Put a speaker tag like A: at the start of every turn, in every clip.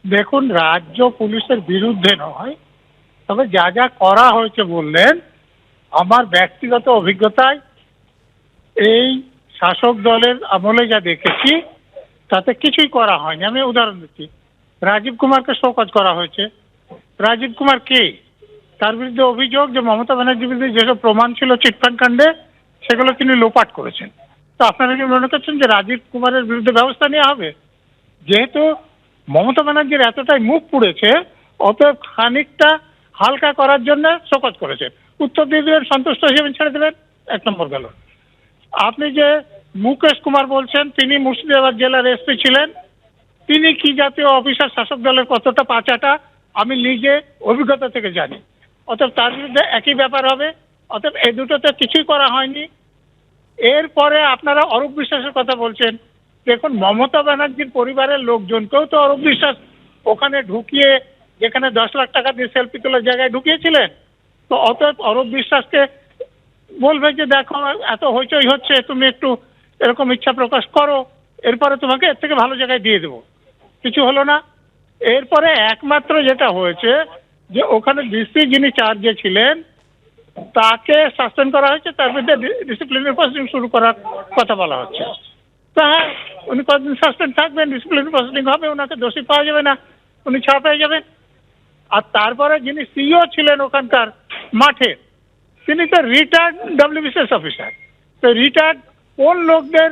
A: দেখুন, রাজ্য পুলিশের বিরুদ্ধে নয়, তবে যা যা করা হয়েছে বললেন, আমার ব্যক্তিগত অভিজ্ঞতায় এই শাসক দলের আমলে যা দেখেছি তাতে কিছুই করা হয়নি। আমি উদাহরণ দিচ্ছি, রাজীব কুমারকে শোকজ করা হয়েছে। রাজীব কুমার কে? তার বিরুদ্ধে অভিযোগ যে মমতা ব্যানার্জির বিরুদ্ধে যেসব প্রমাণ ছিল চিটফান্ড কাণ্ডে সেগুলো তিনি লোপাট করেছেন। তো আপনারা কি মনে করছেন যে রাজীব কুমারের বিরুদ্ধে ব্যবস্থা নেওয়া হবে? যেহেতু মমতা ব্যানার্জির এতটাই মুখ পুড়েছে, অতএব খানিকটা হালকা করার জন্য শোকজ করেছে। উত্তর দিয়ে দিলেন, সন্তুষ্ট হিসেবে ছেড়ে দিলেন, 1 নম্বর গেল। আপনি যে মুকেশ কুমার বলছেন, তিনি মুর্শিদাবাদ জেলার এসপি ছিলেন, তিনি কি জাতীয় অফিসার শাসক দলের কতটা পাচাটা আমি নিজে অভিজ্ঞতা থেকে জানি। অতএব তার বিরুদ্ধে একই ব্যাপার হবে। অতএব এই দুটোতে কিছুই করা হয়নি। এরপরে আপনারা অরূপ বিশ্বাসের কথা বলছেন। দেখুন, মমতা ব্যানার্জির পরিবারের লোকজনকেও তো অরূপ বিশ্বাস ওখানে ঢুকিয়ে, যেখানে 10 লাখ টাকা দিয়ে সেলফি তোলার জায়গায় ঢুকিয়েছিলেন। তো অতএব অরূপ বিশ্বাসকে বলবে যে দেখো এত হইচই হচ্ছে, তুমি একটু এরকম ইচ্ছা প্রকাশ করো, এরপরে তোমাকে এর থেকে ভালো জায়গায় দিয়ে দেবো। কিছু হলো না। এরপরে একমাত্র যেটা হয়েছে যে ওখানে ডিসি যিনি চার্জে ছিলেন তাকে সাসপেন্ড করা হয়েছে, তার বিরুদ্ধে ডিসিপ্লিনারি প্রসিডিং শুরু করার কথা বলা হচ্ছে। তা হ্যাঁ, উনি কতদিন সাসপেন্ড থাকবেন, ডিসিপ্লিনারি প্রসিডিং হবে, ওনাকে দোষী পাওয়া যাবে না, উনি ছাড়া পেয়ে যাবেন। আর তারপরে যিনি সিইও ছিলেন ওখানকার মাঠে, তিনি তো রিটায়ার্ড ডব্লিউবিসিএস অফিসার। তো রিটায়ার্ড কোন লোকদের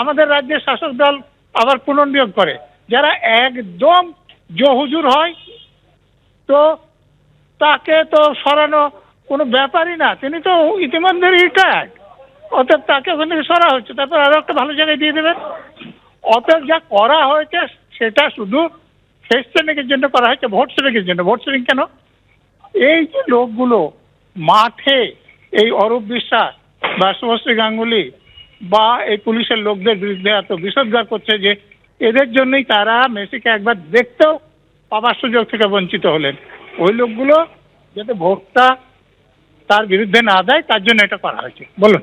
A: আমাদের রাজ্যের শাসক দল আবার পুনর্নিয়োগ করে? যারা একদম জহুজুর হয়, তো তাকে তো সরানো কোনো ব্যাপারই না। তিনি তো ইতিমধ্যে রিটায়ার্ড, অতএব তাকে ওখান থেকে সরা হচ্ছে, তারপর আরো একটা ভালো জায়গায় দিয়ে দেবেন। অতএব যা করা হয়েছে সেটা শুধু ফেস সেলিংয়ের জন্য করা হয়েছে, ভোট সেলিংয়ের জন্য। ভোট সেলিং কেন? এই যে লোকগুলো মাঠে এই অরূপ বিশ্বাস বা শুভশ্রী গাঙ্গুলি বা এই পুলিশের লোকদের বিরুদ্ধে এত বিষোদ্গার করছে যে এদের জন্যই তারা মেসিকে একবার দেখতেও পাবার সুযোগ থেকে বঞ্চিত হলেন। ওই লোকগুলো যাতে ভোটটা তার বিরুদ্ধে না দেয়, তার জন্য এটা করা হয়েছে। বলুন।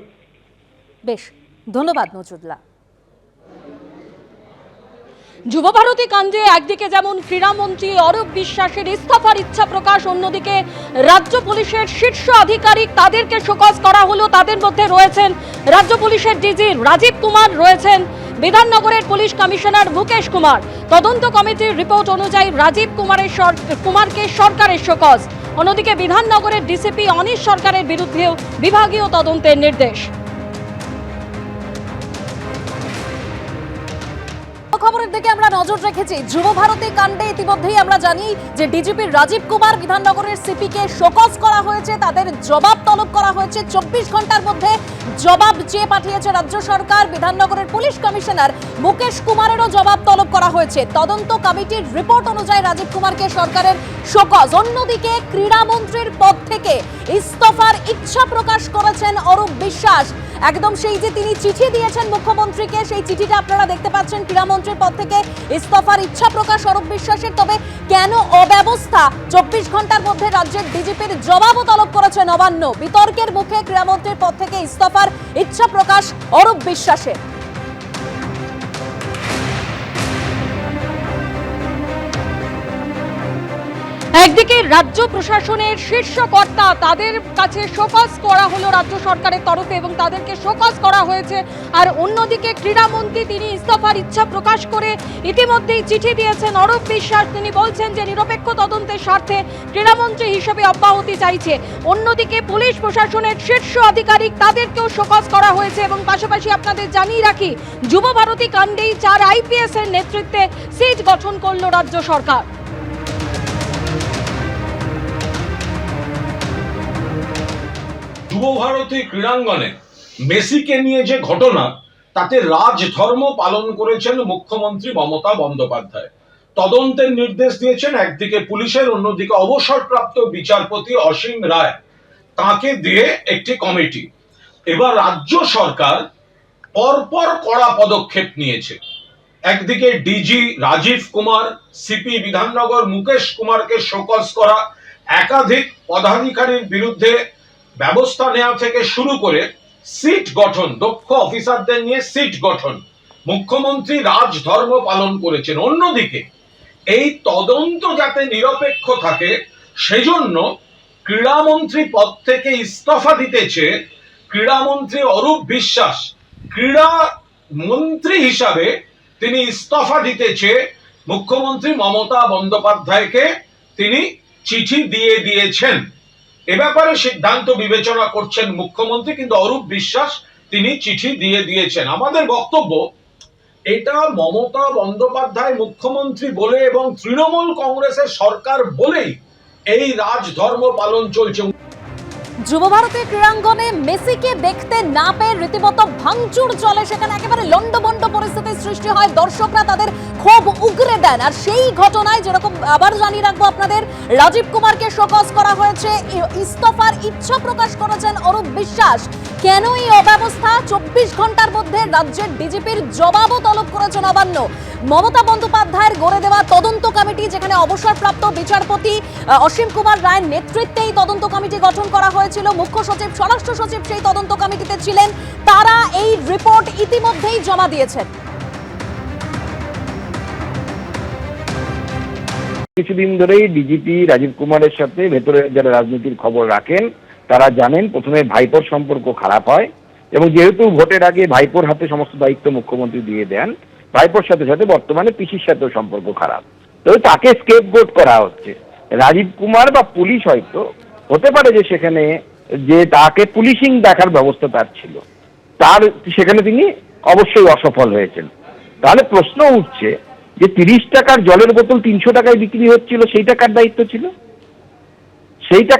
B: বেশ, ধন্যবাদ নজরুল্লাহ। যুবভারতী কাণ্ডে একদিকে যেমন ক্রীড়ামন্ত্রী অরূপ বিশ্বাসের ইস্তফার ইচ্ছা প্রকাশ, অন্যদিকে রাজ্য পুলিশের শীর্ষ আধিকারিক তাদেরকে শোকজ করা হলো। তাদের মধ্যে রয়েছেন রাজ্য পুলিশের ডিজি রাজীব কুমার, রয়েছেন বিধাননগরের পুলিশ কমিশনার মুকেশ কুমার। তদন্ত কমিটির রিপোর্ট অনুযায়ী রাজীব কুমারকে সরকারের শোকজ। অন্যদিকে বিধাননগরের ডিসিপি অনিশ সরকারের বিরুদ্ধেও বিভাগীয় তদন্তের নির্দেশ। খবরের দিকে আমরা নজর রেখেছি। যুবভারতী কাণ্ডে ইতিমধ্যেই আমরা জানি যে ডিজিপি রাজীব কুমার, বিধাননগরের সিপিকে শোকজ করা হয়েছে, তাদের জবাব তলব করা হয়েছে। 24 ঘন্টার মধ্যে জবাব চেয়ে পাঠিয়েছে রাজ্য সরকার। বিধাননগরের পুলিশ কমিশনার মুকেশ কুমারেরও জবাব তলব করা হয়েছে। তদন্ত কমিটির রিপোর্ট অনুযায়ী রাজীব কুমারকে সরকারের শোকজ। অন্যদিকে ক্রীড়ামন্ত্রীর পদ থেকে ইস্তফার ইচ্ছা প্রকাশ করেছেন অরূপ বিশ্বাস। একদম সেই যে তিনি চিঠি দিয়েছেন মুখ্যমন্ত্রীকে, সেই চিঠিটা আপনারা দেখতে পাচ্ছেন। ক্রীড়ামন্ত্রীর পদ থেকে ইস্তফার ইচ্ছা প্রকাশ অরূপ বিশ্বাসের। তবে কেন অব্যবস্থা? 24 ঘন্টার মধ্যে রাজ্যের ডিজিপির জবাবও তলব করেছে নবান্ন। বিতর্কের মুখে ক্রীড়ামন্ত্রীর পদ থেকে ইস্তফার ইচ্ছা প্রকাশ অরূপ বিশ্বাসের। একদিকে রাজ্য প্রশাসনের শীর্ষ কর্তা, তাদের কাছে শোকজ করা হলো রাজ্য সরকারের তরফে এবং তাদেরকে শোকজ করা হয়েছে। আর অন্যদিকে ক্রীড়ামন্ত্রী তিনি ইস্তফার ইচ্ছা প্রকাশ করে ইতিমধ্যেই চিঠি দিয়েছেন অরূপ বিশ্বাস। তিনি বলছেন যে নিরপেক্ষ তদন্তের স্বার্থে ক্রীড়ামন্ত্রী হিসেবে অব্যাহতি চাইছে। অন্যদিকে পুলিশ প্রশাসনের শীর্ষ আধিকারিক তাদেরকেও শোকজ করা হয়েছে। এবং পাশাপাশি আপনাদের জানিয়ে রাখি, যুবভারতী কাণ্ডেই 4 IPS এর নেতৃত্বে সিট গঠন করল রাজ্য সরকার।
C: যুবভারতী ক্রীড়াঙ্গনে মেসিকে নিয়ে যে ঘটনা, তাতে রাজধর্ম পালন করেছেন মুখ্যমন্ত্রী মমতা বন্দ্যোপাধ্যায়। তদন্তের নির্দেশ দিয়েছেন একদিকে পুলিশের, অন্যদিকে অবসরপ্রাপ্ত বিচারপতি অসীম রায়, তাকে দিয়ে একটি কমিটি। এবার রাজ্য সরকার পরপর কড়া পদক্ষেপ নিয়েছে। একদিকে ডিজি রাজীব কুমার, সিপি বিধাননগর মুকেশ কুমারকে শোকজ করা, একাধিক পদাধিকারীর বিরুদ্ধে ব্যবস্থা নেওয়া থেকে শুরু করে সিট গঠন, দক্ষ অফিসারদের নিয়ে সিট গঠন। মুখ্যমন্ত্রী রাজধর্ম পালন করেছেন। অন্যদিকে এই তদন্ত যাতে নিরপেক্ষ থাকে সেজন্য ক্রীড়ামন্ত্রী পদ থেকে ইস্তফা দিতেছে ক্রীড়ামন্ত্রী অরূপ বিশ্বাস, ক্রীড়া মন্ত্রী হিসাবে তিনি ইস্তফা দিতেছে মুখ্যমন্ত্রী মমতা বন্দ্যোপাধ্যায়কে তিনি চিঠি দিয়ে দিয়েছেন। এ ব্যাপারে সিদ্ধান্ত বিবেচনা করছেন মুখ্যমন্ত্রী, কিন্তু অরূপ বিশ্বাস তিনি চিঠি দিয়ে দিয়েছেন। আমাদের বক্তব্য, এটা মমতা বন্দ্যোপাধ্যায় মুখ্যমন্ত্রী বলে এবং তৃণমূল কংগ্রেসের সরকার বলেই এই রাজধর্ম পালন চলছে।
B: যুব ভারতী ক্রীড়াঙ্গনে মেসিকে দেখতে না পেয়ে রীতিমতো ভাঙচুর চলে, সেখানে একেবারে লন্ডভন্ড পরিস্থিতির সৃষ্টি হয়, দর্শকরা তাদের ক্ষোভ উগরে দেন। আর সেই ঘটনায় যেরকম আবার জানিয়ে রাখবো আপনাদের, রাজীব কুমারকে শোকজ করা হয়েছে, ইস্তফার ইচ্ছা প্রকাশ করেছেন অরূপ বিশ্বাস। কেন এই অব্যবস্থা? 24 ঘন্টার মধ্যে রাজ্যের ডিজিপির জবাবও তলব করেছে নবান্ন। মমতা বন্দ্যোপাধ্যায়ের গড়ে দেওয়া তদন্ত কমিটি, যেখানে অবসরপ্রাপ্ত বিচারপতি অসীম কুমার রায়ের নেতৃত্বে এই তদন্ত কমিটি গঠন করা হয়েছিল, মুখ্য সচিব স্বরাষ্ট্র সচিব সেই তদন্ত কমিটিতে ছিলেন, তারা এই রিপোর্ট ইতিমধ্যেই জমা দিয়েছেন।
D: কিছুদিন ধরেই ডিজিপি রাজীব কুমারের সাথে ভেতরে যারা রাজনীতির খবর রাখেন তারা জানেন প্রথমে ভাইপোর সম্পর্ক খারাপ হয়, এবং যেহেতু ভোটের আগে ভাইপোর হাতে সমস্ত দায়িত্ব মুখ্যমন্ত্রী দিয়ে দেন, ভাইপোর সাথে সাথে বর্তমানে পিসির সাথেও সম্পর্ক খারাপ, তবে তাকে স্কেপগোট করা হচ্ছে। রাজীব কুমার বা পুলিশ হয়তো হতে পারে যে সেখানে যে তাকে পুলিশিং দেখার ব্যবস্থা তার ছিল, তার সেখানে তিনি অবশ্যই অসফল হয়েছেন। তাহলে প্রশ্ন উঠছে যে 30 টাকার জলের বোতল 300 টাকায় বিক্রি হচ্ছিল, সেইটা কার দায়িত্ব ছিল? সেইটা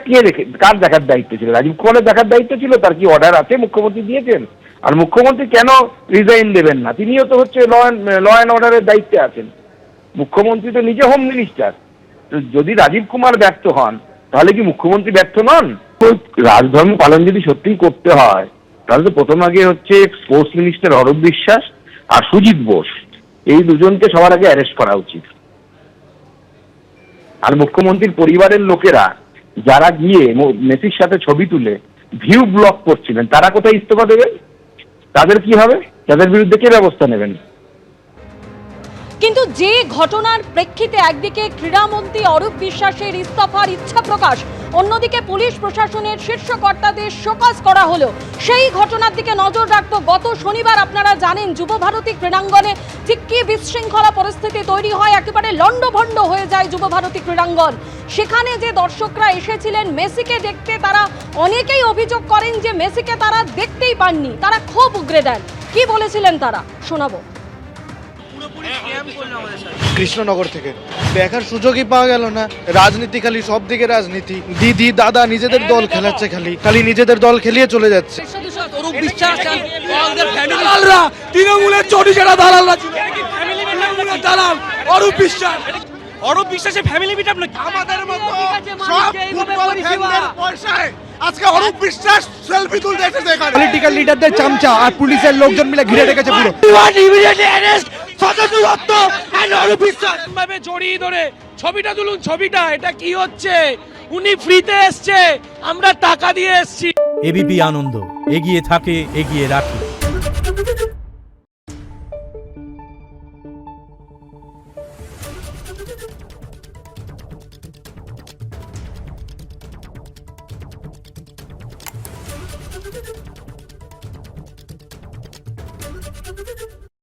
D: কার দেখার দায়িত্ব ছিল? রাজীব কুমারের দেখার দায়িত্ব ছিল। তার কি অর্ডার আছে? মুখ্যমন্ত্রী দিয়েছেন। আর মুখ্যমন্ত্রী কেন রিজাইন দেবেন না? তিনিও তো হচ্ছে ল অ্যান্ড অর্ডারের দায়িত্বে আছেন। মুখ্যমন্ত্রী তো নিজে হোম মিনিস্টার। যদি রাজীব কুমার ব্যর্থ হন তাহলে কি মুখ্যমন্ত্রী ব্যর্থ নন? রাজধর্ম পালন যদি সত্যিই করতে হয় তাহলে তো প্রথম আগে হচ্ছে স্পোর্টস মিনিস্টার অরূপ বিশ্বাস আর সুজিত বোস, এই দুজনকে সবার আগে অ্যারেস্ট করা উচিত। আর মুখ্যমন্ত্রীর পরিবারের লোকেরা যারা গিয়ে মেসির সাথে ছবি তুলে ভিউ ব্লক করছিলেন, তারা কোথায় ইস্তফা দেবেন? তাদের কি হবে? তাদের বিরুদ্ধে কে ব্যবস্থা নেবেন?
B: কিন্তু যে ঘটনার প্রেক্ষিতে একদিকে ক্রীড়ামন্ত্রী অরূপ বিশ্বাসের ইস্তফার ইচ্ছা প্রকাশ, অন্যদিকে পুলিশ প্রশাসনের শীর্ষ কর্তাদের শোকজ করা হলো, সেই ঘটনার দিকে নজর রাখবো। গত শনিবার আপনারা জানেন যুব ভারতী ক্রীড়াঙ্গনে ঠিক কি বিশৃঙ্খলা পরিস্থিতি তৈরি হয়, একেবারে লন্ডভন্ড হয়ে যায় যুব ভারতী ক্রীড়াঙ্গন। সেখানে যে দর্শকরা এসেছিলেন মেসিকে দেখতে, তারা অনেকেই অভিযোগ করেন যে মেসিকে তারা দেখতেই পাননি, তারা ক্ষোভ উগরে দেন। কি বলেছিলেন তারা, শোনাবো।
E: কৃষ্ণনগর থেকে দেখার সুযোগই পাওয়া গেল না। রাজনীতি, খালি সব দিকে রাজনীতি। দিদি দাদা নিজেদের দল খেলাচ্ছে, খালি নিজেদের দল খেলিয়ে চলে যাচ্ছে।
F: অরূপ বিশ্বাস দালালরা, তৃণমূলের চটি যারা দালালরা ছিল, তৃণমূলের দালাল অরূপ বিশ্বাস। অরূপ বিশ্বাসের ফ্যামিলি মিট আপ নাকি? আমাদের মতো সব ফুটবল ফ্যানদের পয়সায় আজকে অরূপ বিশ্বাস সেলফি তুলতে এসেছে এখানে।
E: পলিটিক্যাল লিডারদের চামচা আর পুলিশের লোকজন মিলে ঘিরে রেখেছে পুরো।
F: জড়িয়ে ধরে ছবিটা তুলুন, ছবিটা এটা কি হচ্ছে? উনি ফ্রিতে এসছে, আমরা টাকা দিয়ে এসছি।
G: এবিপি আনন্দ, এগিয়ে থাকে, এগিয়ে রাখে।